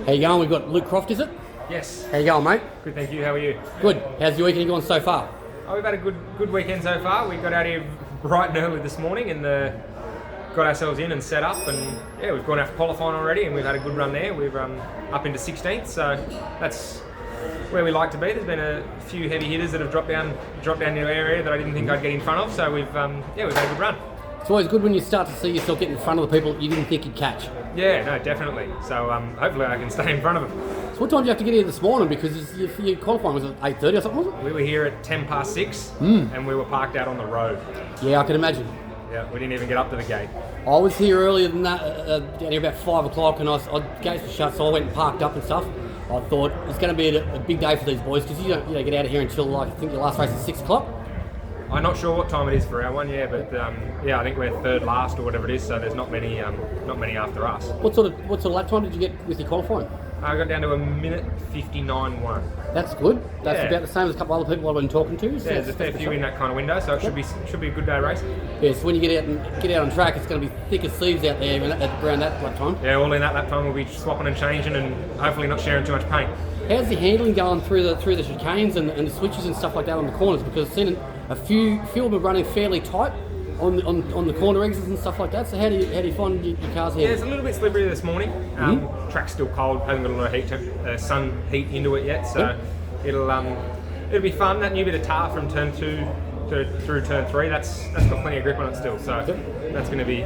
How you going? We've got Luke Croft, is it? Yes. How you going, mate? Good, thank you. How are you? Good. How's your weekend gone so far? Oh, we've had a good weekend so far. We got out here bright and early this morning and got ourselves in and set up, and yeah, we've gone out for qualifying already, and we've had a good run there. We've up into 16th, so that's where we like to be. There's been a few heavy hitters that have dropped down into an area that I didn't think I'd get in front of, so we've had a good run. It's always good when you start to see yourself get in front of the people you didn't think you'd catch. Yeah, no, definitely. So hopefully I can stay in front of them. So what time did you have to get here this morning? Because your qualifying was at 8:30 or something, was it? We were here at 6:10, and we were parked out on the road. Yeah, I can imagine. Yeah, we didn't even get up to the gate. I was here earlier than that, down here about 5 o'clock, and gates were shut, so I went and parked up and stuff. I thought it's going to be a big day for these boys, because you don't get out of here until, like, I think your last race is 6 o'clock. I'm not sure what time it is for our one, but I think we're third last or whatever it is, so there's not many after us. What sort of lap time did you get with your qualifying? I got down to 1:59.1. That's good. That's Yeah. about the same as a couple of other people I've been talking to. So Yeah, there's a fair few in that kind of window, so it should be a good day racing. Yeah, so when you get out on track, it's going to be thick as thieves out there around that lap time. Yeah, all in that lap time we'll be swapping and changing, and hopefully not sharing too much paint. How's the handling going through the chicanes and the switches and stuff like that on the corners? Because I've seen a few of them running fairly tight on the corner exits and stuff like that. So how do you find your cars here? Yeah, it's a little bit slippery this morning. Track's still cold, hasn't got a lot of sun heat into it yet, so it'll be fun. That new bit of tar from turn 2 through turn 3, that's got plenty of grip on it still, so that's going to be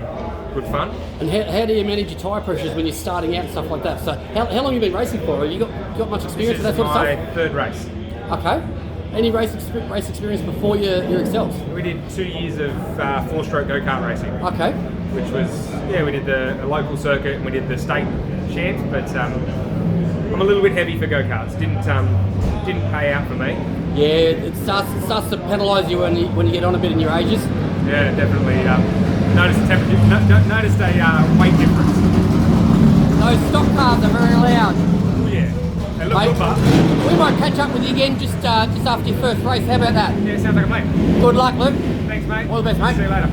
good fun. And how do you manage your tyre pressures when you're starting out and stuff like that? So how long have you been racing for? Have you got much experience with that sort of stuff? This is my third race. Okay. Any race experience before your Excels? We did 2 years of 4-stroke go-kart racing. Okay. Which was, we did the local circuit and we did the state champs, but I'm a little bit heavy for go-karts. Didn't pay out for me. Yeah, it starts to penalise you when you get on a bit in your ages. Yeah, definitely. Noticed a weight difference. Those stock cars are very loud. Yeah. They look good, but we might catch up with you again just after your first race. How about that? Yeah, sounds like a plan. Good luck, Luke. Thanks, mate. All the best, mate. See you later.